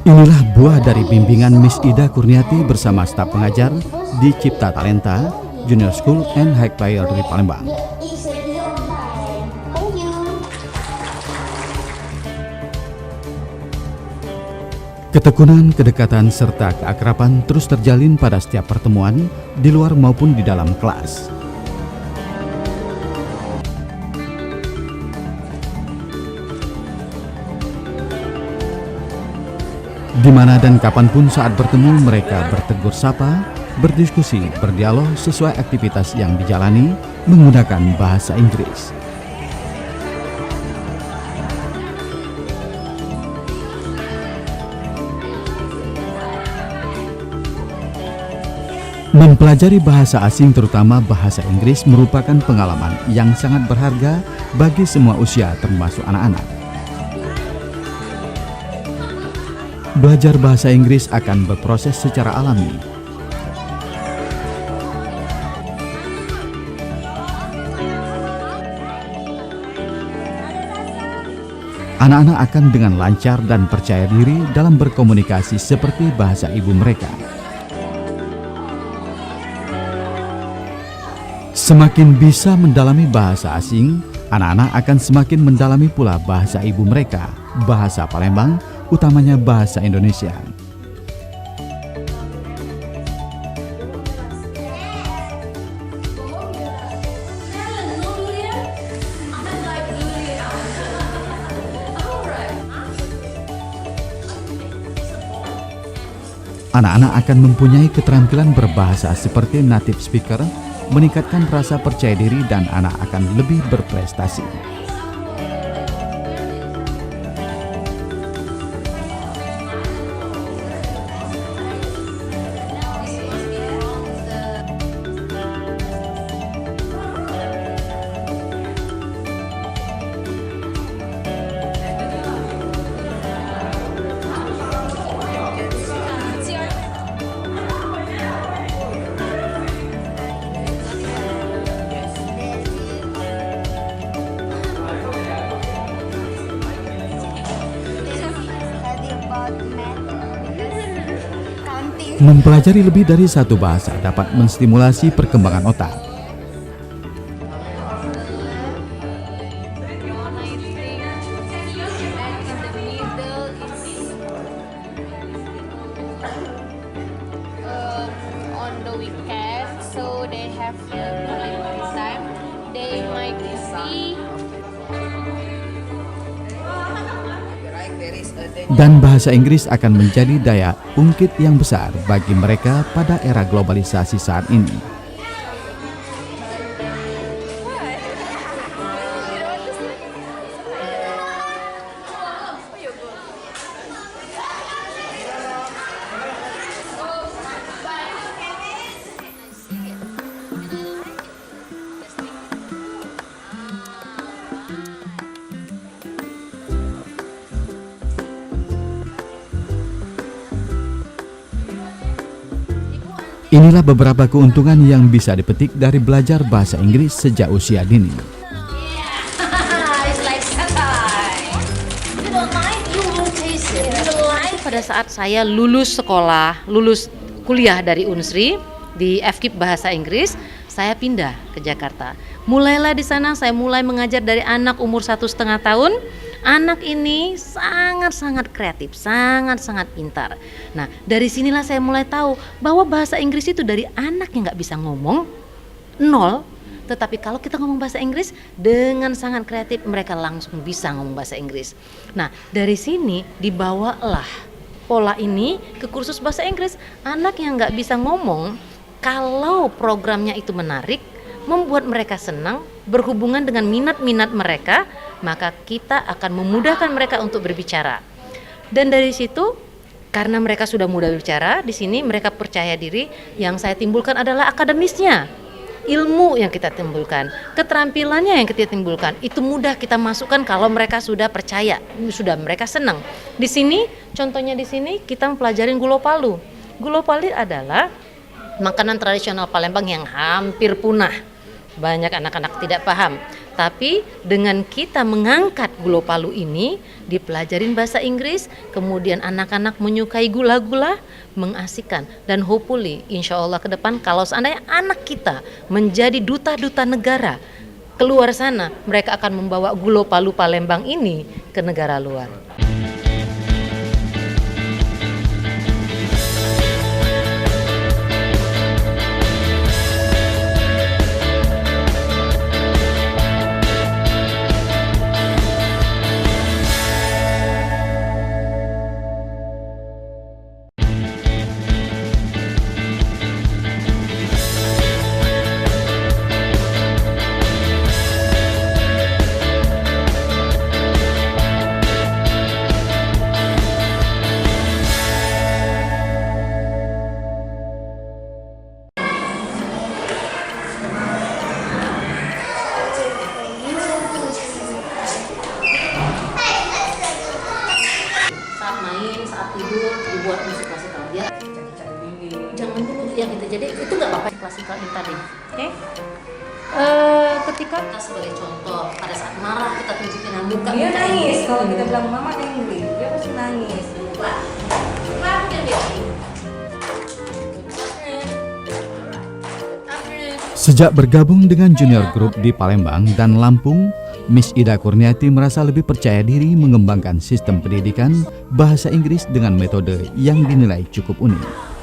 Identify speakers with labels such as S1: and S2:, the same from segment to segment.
S1: Inilah buah dari bimbingan Miss Ida Kurniati bersama staf pengajar di Cipta Talenta Junior School and High Player di Palembang. Ketekunan, kedekatan, serta keakraban terus terjalin pada setiap pertemuan di luar maupun di dalam kelas. Di mana dan kapanpun saat bertemu mereka bertegur sapa, berdiskusi, berdialog sesuai aktivitas yang dijalani menggunakan bahasa Inggris. Mempelajari bahasa asing terutama bahasa Inggris merupakan pengalaman yang sangat berharga bagi semua usia termasuk anak-anak. Belajar bahasa Inggris akan berproses secara alami. Anak-anak akan dengan lancar dan percaya diri dalam berkomunikasi seperti bahasa ibu mereka. Semakin bisa mendalami bahasa asing, anak-anak akan semakin mendalami pula bahasa ibu mereka, bahasa Palembang, utamanya bahasa Indonesia. Anak-anak akan mempunyai keterampilan berbahasa seperti native speaker, meningkatkan rasa percaya diri dan anak akan lebih berprestasi. Mempelajari lebih dari satu bahasa dapat menstimulasi perkembangan otak.
S2: On the weekend, so they have quality time. They might see.
S1: Dan bahasa Inggris akan menjadi daya ungkit yang besar bagi mereka pada era globalisasi saat ini. Inilah beberapa keuntungan yang bisa dipetik dari belajar bahasa Inggris sejak usia dini.
S3: Pada saat saya lulus sekolah, lulus kuliah dari Unsri di FKIP Bahasa Inggris, saya pindah ke Jakarta. Mulailah di sana saya mulai mengajar dari anak umur 1,5 tahun. Anak ini sangat-sangat kreatif, sangat-sangat pintar. Nah, dari sinilah saya mulai tahu bahwa bahasa Inggris itu dari anak yang nggak bisa ngomong, nol. Tetapi kalau kita ngomong bahasa Inggris dengan sangat kreatif, mereka langsung bisa ngomong bahasa Inggris. Nah, dari sini dibawalah pola ini ke kursus bahasa Inggris. Anak yang nggak bisa ngomong, kalau programnya itu menarik, membuat mereka senang, berhubungan dengan minat-minat mereka, maka kita akan memudahkan mereka untuk berbicara. Dan dari situ, karena mereka sudah mudah berbicara, di sini mereka percaya diri. Yang saya timbulkan adalah akademisnya, ilmu yang kita timbulkan, keterampilannya yang kita timbulkan. Itu mudah kita masukkan kalau mereka sudah percaya, sudah mereka senang. Di sini, contohnya di sini kita mempelajarin gulo palu. Gulo palu adalah makanan tradisional Palembang yang hampir punah. Banyak anak-anak tidak paham. Tapi dengan kita mengangkat Gulo Palu ini, dipelajarin bahasa Inggris, kemudian anak-anak menyukai gula-gula, mengasihkan. Dan hopefully, insya Allah ke depan kalau seandainya anak kita menjadi duta-duta negara keluar sana, mereka akan membawa Gulo Palu Palembang ini ke negara luar. Saat main, saat tidur, dibuat musik klasikal. Ya, jangan dulu yang itu. Jadi itu nggak apa-apa klasikal ini tadi. Oke? Ketika kita sebagai contoh, pada saat marah kita tunjukin muka.
S4: Dia nangis. Kalau kita bilang mama angry, dia pasti nangis.
S1: Sejak bergabung dengan junior group di Palembang dan Lampung, Miss Ida Kurniati merasa lebih percaya diri mengembangkan sistem pendidikan bahasa Inggris dengan metode yang dinilai cukup unik.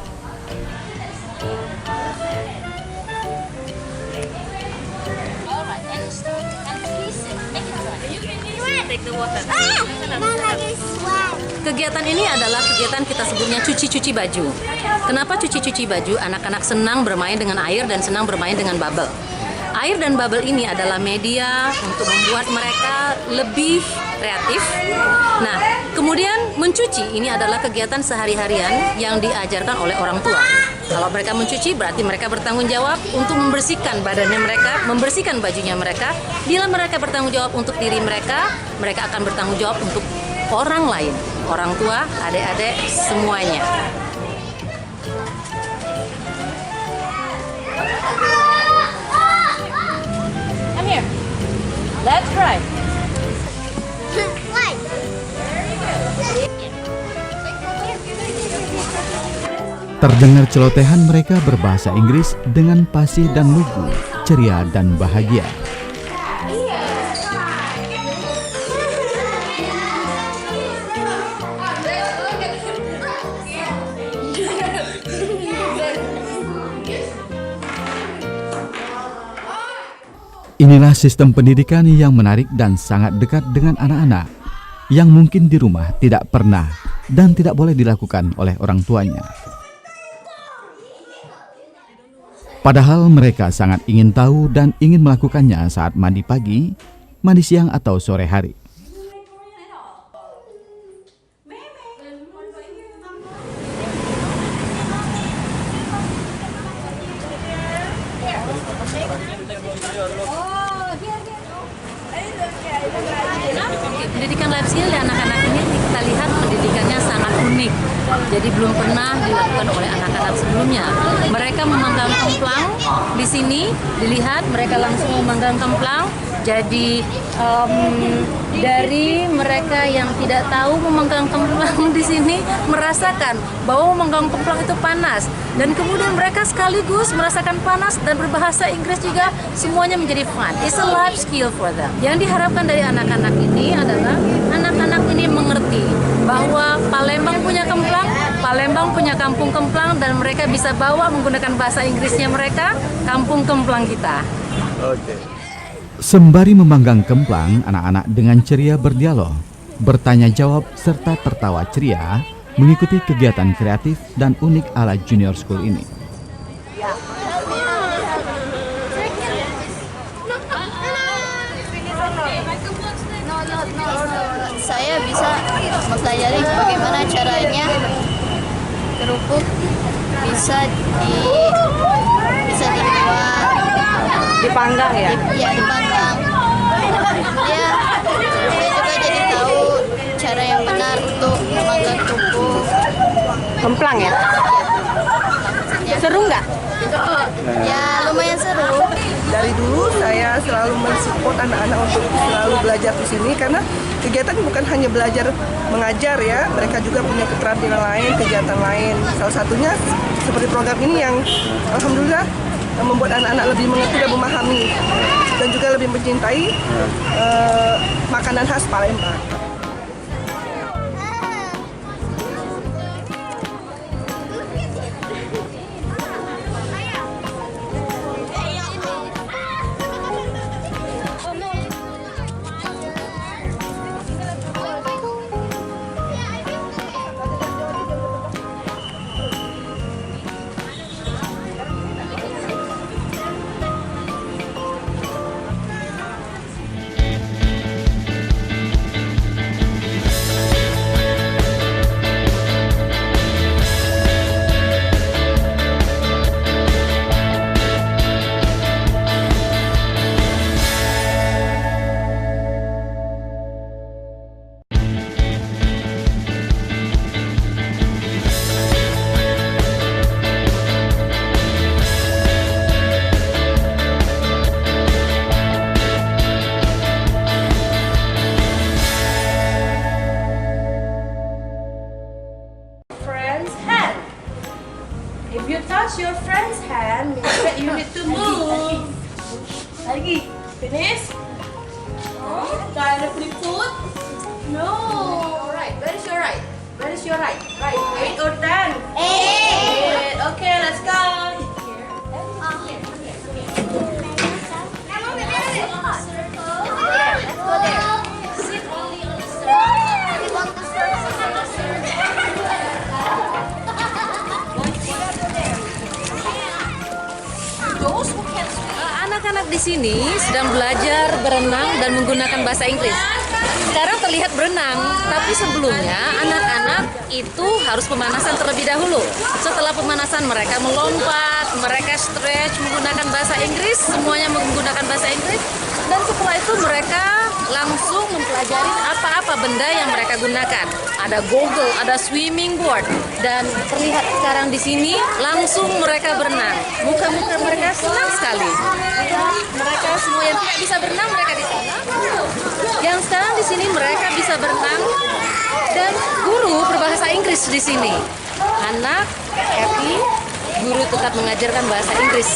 S3: Kegiatan ini adalah kegiatan kita sebutnya cuci-cuci baju. Kenapa cuci-cuci baju? Anak-anak senang bermain dengan air dan senang bermain dengan bubble. Air dan bubble ini adalah media untuk membuat mereka lebih kreatif. Nah, kemudian mencuci ini adalah kegiatan sehari-harian yang diajarkan oleh orang tua. Kalau mereka mencuci berarti mereka bertanggung jawab untuk membersihkan badannya mereka, membersihkan bajunya mereka. Bila mereka bertanggung jawab untuk diri mereka, mereka akan bertanggung jawab untuk orang lain, orang tua, adik-adik, semuanya. Come here. Let's try.
S1: Terdengar celotehan mereka berbahasa Inggris dengan fasih dan lugu, ceria dan bahagia. Inilah sistem pendidikan yang menarik dan sangat dekat dengan anak-anak, yang mungkin di rumah tidak pernah dan tidak boleh dilakukan oleh orang tuanya. Padahal mereka sangat ingin tahu dan ingin melakukannya saat mandi pagi, mandi siang atau sore hari.
S3: Pendidikan life skill dan anak-anak ini kita lihat pendidikannya sangat unik. Jadi belum pernah dilakukan oleh anak-anak sebelumnya. Mereka memanggang kemplang di sini, dilihat mereka langsung memanggang kemplang. Jadi dari mereka yang tidak tahu memanggang kemplang di sini merasakan bahwa memanggang kemplang itu panas, dan kemudian mereka sekaligus merasakan panas dan berbahasa Inggris juga, semuanya menjadi fun. It's a life skill for them. Yang diharapkan dari anak-anak ini adalah anak-anak ini mengerti bahwa Palembang punya kemplang, Palembang punya kampung kemplang, dan mereka bisa bawa menggunakan bahasa Inggrisnya mereka kampung kemplang kita.
S1: Sembari memanggang kemplang, anak-anak dengan ceria berdialog, bertanya jawab serta tertawa ceria mengikuti kegiatan kreatif dan unik ala junior school ini.
S2: Saya bisa mempelajari bagaimana caranya kerupuk bisa dibuat,
S4: Dipanggang ya?
S2: dipanggang. Kemudian saya juga jadi tahu cara yang benar untuk memanggang kerupuk.
S4: Kemplang ya?
S2: Maksudnya Seru nggak? Ya lumayan seru.
S5: Dari dulu saya selalu mensupport anak-anak untuk selalu belajar di sini karena kegiatan bukan hanya belajar mengajar ya, mereka juga punya keterampilan lain, kegiatan lain. Salah satunya seperti program ini yang alhamdulillah membuat anak-anak lebih mengerti dan memahami dan juga lebih mencintai makanan khas Palembang.
S6: Friend's hand. If you touch your friend's hand, means that you need to move. Lagi, finish. Oh, directly foot. No. Alright, where is your right? Where is your right? Right, 8 or 10? 8. Okay, let's go.
S2: Sit only on the circle. We want to
S3: Anak-anak di sini sedang belajar berenang dan menggunakan bahasa Inggris. Sekarang terlihat berenang, tapi sebelumnya anak-anak itu harus pemanasan terlebih dahulu. Setelah pemanasan mereka melompat, mereka stretch menggunakan bahasa Inggris, semuanya menggunakan bahasa Inggris. Dan setelah itu mereka langsung mempelajari apa-apa benda yang mereka gunakan. Ada goggle, ada swimming board, dan terlihat sekarang di sini langsung mereka berenang. Muka-muka mereka senang sekali. Mereka semua yang tidak bisa berenang mereka di sana. Yang sekarang di sini mereka bisa berenang dan guru berbahasa Inggris di sini. Anak happy, guru tetap mengajarkan bahasa Inggris.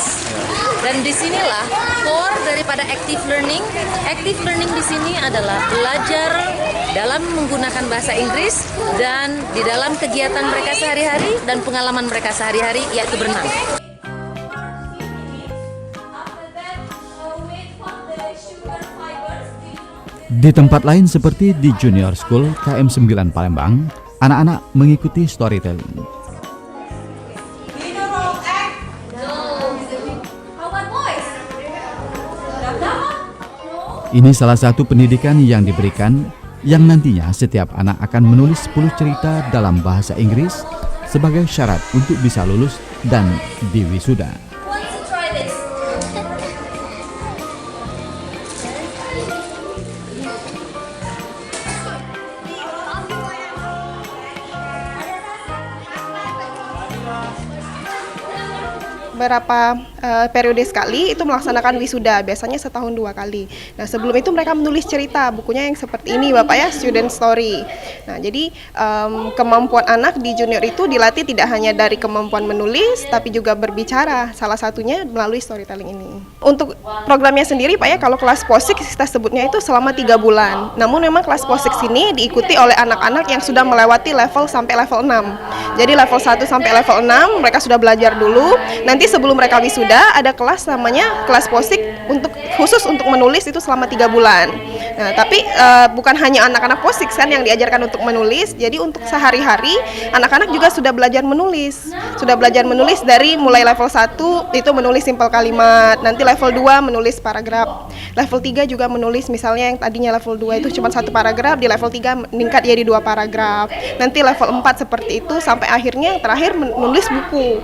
S3: Dan disinilah core daripada active learning. Active learning di sini adalah belajar dalam menggunakan bahasa Inggris dan di dalam kegiatan mereka sehari-hari dan pengalaman mereka sehari-hari yaitu berenang.
S1: Di tempat lain seperti di Junior School KM 9 Palembang, anak-anak mengikuti storytelling. Ini salah satu pendidikan yang diberikan yang nantinya setiap anak akan menulis 10 cerita dalam bahasa Inggris sebagai syarat untuk bisa lulus dan diwisuda.
S7: Beberapa periode sekali itu melaksanakan wisuda, biasanya setahun 2 kali. Nah, sebelum itu mereka menulis cerita, bukunya yang seperti ini Bapak ya, student story. Nah, jadi kemampuan anak di junior itu dilatih tidak hanya dari kemampuan menulis, tapi juga berbicara, salah satunya melalui storytelling ini. Untuk programnya sendiri Pak ya, kalau kelas POSIX kita sebutnya itu selama 3 bulan. Namun memang kelas POSIX ini diikuti oleh anak-anak yang sudah melewati level sampai level 6. Jadi level 1 sampai level 6 mereka sudah belajar dulu, nanti sebelum mereka wisuda ada kelas namanya kelas POSIX khusus untuk menulis itu selama 3 bulan. Nah, tapi bukan hanya anak-anak POSIX kan yang diajarkan untuk menulis, jadi untuk sehari-hari anak-anak juga sudah belajar menulis. Sudah belajar menulis dari mulai level 1 itu menulis simpel kalimat, nanti level 2 menulis paragraf. Level 3 juga menulis misalnya yang tadinya level 2 itu cuma 1 paragraf, di level 3 meningkat jadi 2 paragraf. Nanti level 4 seperti itu sampai akhirnya yang terakhir menulis buku.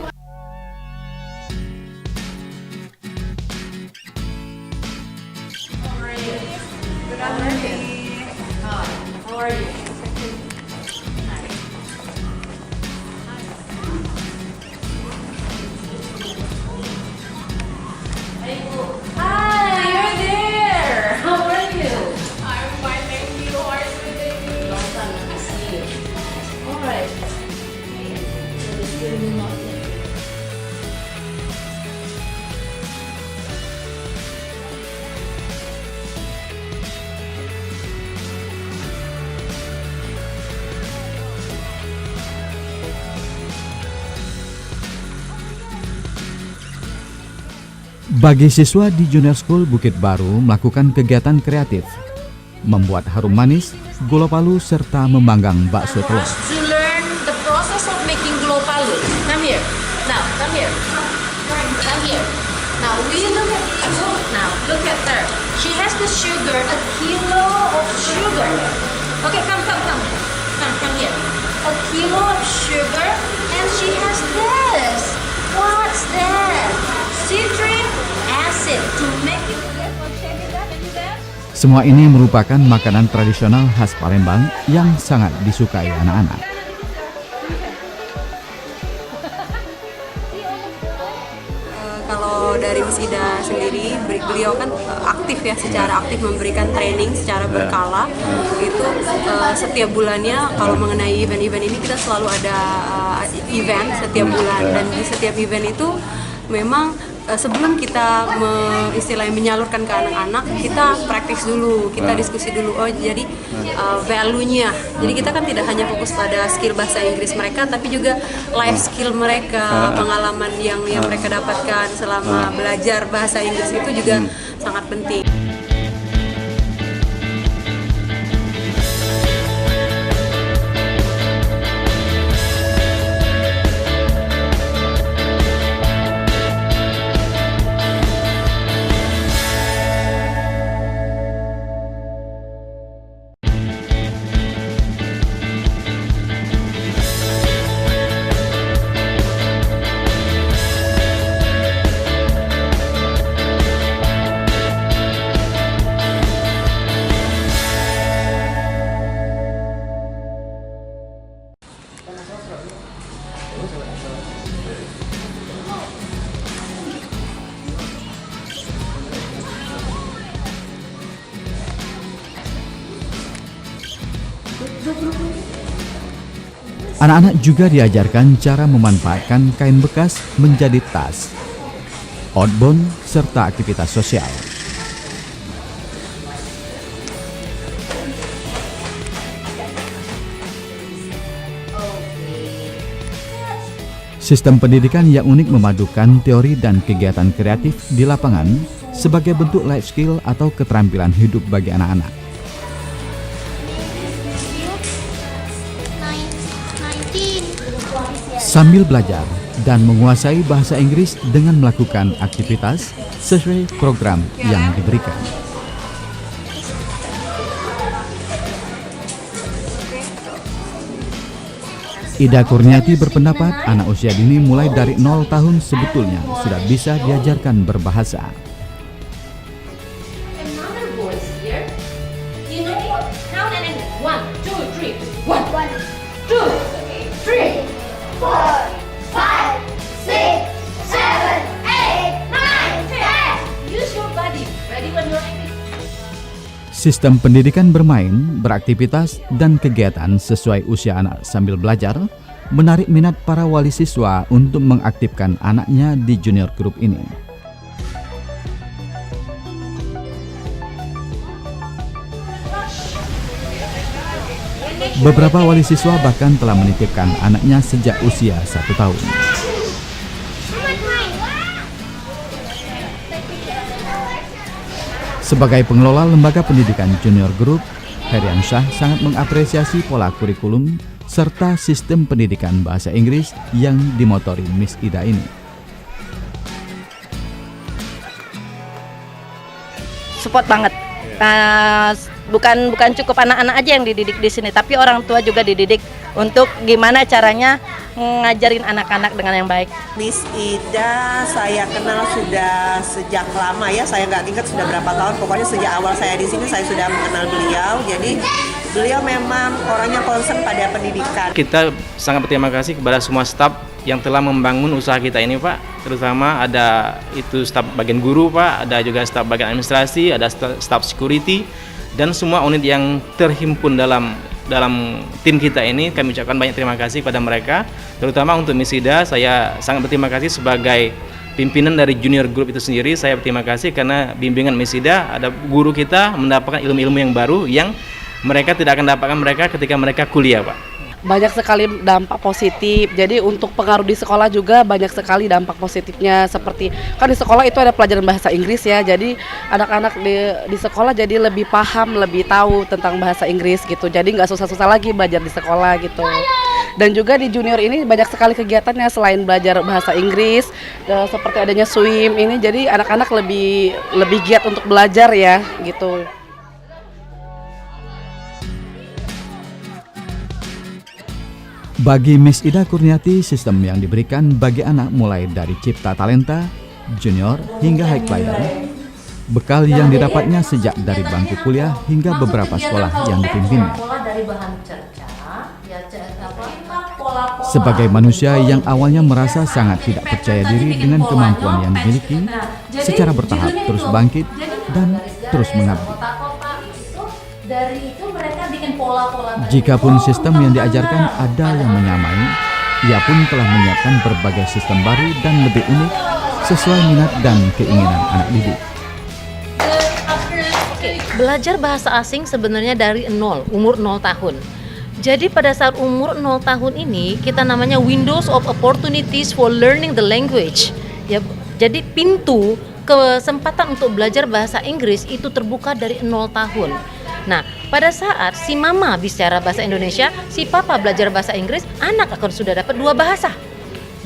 S1: Bagi siswa di Junior School Bukit Baru melakukan kegiatan kreatif, membuat harum manis, gula palu, serta memanggang bakso telur.
S3: To learn the process of making gula palu. Come here. Now, come here. Come here. Now, we look at now, look at her. She has the sugar, a kilo of sugar. Okay, come here. A kilo of sugar, and she has this. What's that? Citric acid to make it.
S1: Semua ini merupakan makanan tradisional khas Palembang yang sangat disukai anak-anak.
S8: Kalau dari Miss Ida sendiri, beliau kan aktif ya, secara aktif memberikan training secara berkala. Itu setiap bulannya, kalau mengenai event-event ini kita selalu ada event setiap bulan, dan di setiap event itu memang sebelum kita istilahnya menyalurkan ke anak-anak, kita praktis dulu, kita diskusi dulu. Oh, jadi value-nya. Jadi kita kan tidak hanya fokus pada skill bahasa Inggris mereka, tapi juga life skill mereka, pengalaman yang mereka dapatkan selama belajar bahasa Inggris itu juga sangat penting.
S1: Anak-anak juga diajarkan cara memanfaatkan kain bekas menjadi tas, outbound, serta aktivitas sosial. Sistem pendidikan yang unik memadukan teori dan kegiatan kreatif di lapangan sebagai bentuk life skill atau keterampilan hidup bagi anak-anak. Sambil belajar dan menguasai bahasa Inggris dengan melakukan aktivitas sesuai program yang diberikan. Ida Kurniati berpendapat anak usia dini mulai dari 0 tahun sebetulnya sudah bisa diajarkan berbahasa.
S3: Another voice here. You know what? Count and then 1, 2, 3. 1, 2, 3, 4, 5, 6, 7, 8, 9, 10. Use your body. Ready when you're ready.
S1: Sistem pendidikan bermain, beraktivitas, dan kegiatan sesuai usia anak sambil belajar menarik minat para wali siswa untuk mengaktifkan anaknya di junior group ini. Beberapa wali siswa bahkan telah menitipkan anaknya sejak usia 1 tahun. Sebagai pengelola lembaga pendidikan junior group, Heriansyah sangat mengapresiasi pola kurikulum serta sistem pendidikan bahasa Inggris yang dimotori Miss Ida ini.
S9: Support banget. Bukan cukup anak-anak aja yang dididik di sini, tapi orang tua juga dididik untuk gimana caranya ngajarin anak-anak dengan yang baik.
S10: Miss Ida saya kenal sudah sejak lama ya, saya nggak ingat sudah berapa tahun, pokoknya sejak awal saya di sini saya sudah mengenal beliau. Jadi beliau memang orangnya concern pada pendidikan.
S11: Kita sangat berterima kasih kepada semua staf yang telah membangun usaha kita ini, Pak. Terutama ada itu staf bagian guru, Pak, ada juga staf bagian administrasi, ada staf security, dan semua unit yang terhimpun dalam tim kita ini. Kami ucapkan banyak terima kasih kepada mereka, terutama untuk Miss Ida. Saya sangat berterima kasih sebagai pimpinan dari junior group itu sendiri. Saya berterima kasih karena bimbingan Miss Ida, ada guru kita mendapatkan ilmu-ilmu yang baru yang mereka tidak akan dapatkan mereka ketika mereka kuliah, Pak.
S12: banyak sekali dampak positif. Jadi untuk pengaruh di sekolah juga banyak sekali dampak positifnya, seperti kan di sekolah itu ada pelajaran bahasa Inggris ya. Jadi anak-anak di sekolah jadi lebih paham, lebih tahu tentang bahasa Inggris gitu. Jadi nggak susah-susah lagi belajar di sekolah gitu. Dan juga di junior ini banyak sekali kegiatannya selain belajar bahasa Inggris, seperti adanya swim ini. Jadi anak-anak lebih giat untuk belajar ya gitu.
S1: Bagi Miss Ida Kurniati, sistem yang diberikan bagi anak mulai dari cipta talenta, junior hingga high flyer, bekal yang didapatnya sejak dari bangku kuliah hingga beberapa sekolah yang dipimpinnya. Sebagai manusia yang awalnya merasa sangat tidak percaya diri dengan kemampuan yang dimiliki, secara bertahap terus bangkit dan terus mengabdi. Jikapun sistem yang diajarkan ada yang menyamai, ia pun telah menyiapkan berbagai sistem baru dan lebih unik sesuai minat dan keinginan anak didik.
S3: Belajar bahasa asing sebenarnya dari umur 0 tahun. Jadi pada saat umur 0 tahun ini kita namanya windows of opportunities for learning the language. Ya, jadi pintu kesempatan untuk belajar bahasa Inggris itu terbuka dari 0 tahun. Nah, pada saat si mama bicara bahasa Indonesia, si papa belajar bahasa Inggris, anak akan sudah dapat 2 bahasa.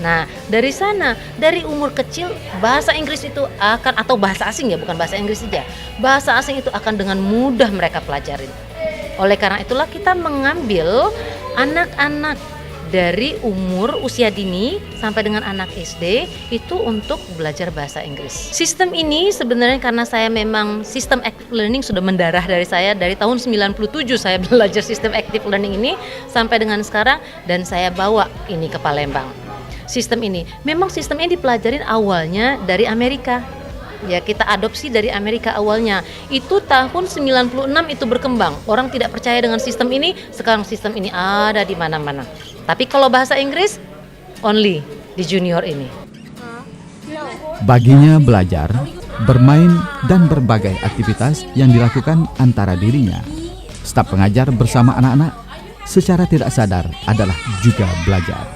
S3: Nah, dari sana, dari umur kecil, bahasa Inggris itu akan, atau bahasa asing ya, bukan bahasa Inggris saja, bahasa asing itu akan dengan mudah mereka pelajarin. Oleh karena itulah kita mengambil anak-anak dari umur usia dini sampai dengan anak SD itu untuk belajar bahasa Inggris. Sistem ini sebenarnya karena saya memang sistem active learning sudah mendarah dari saya dari tahun 97 saya belajar sistem active learning ini sampai dengan sekarang dan saya bawa ini ke Palembang. Sistem ini memang sistem ini dipelajarin awalnya dari Amerika. Ya, kita adopsi dari Amerika awalnya. Itu tahun 96 itu berkembang. Orang tidak percaya dengan sistem ini, sekarang sistem ini ada di mana-mana. Tapi kalau bahasa Inggris, only di junior ini.
S1: Baginya belajar, bermain, dan berbagai aktivitas yang dilakukan antara dirinya, staf pengajar bersama anak-anak, secara tidak sadar adalah juga belajar.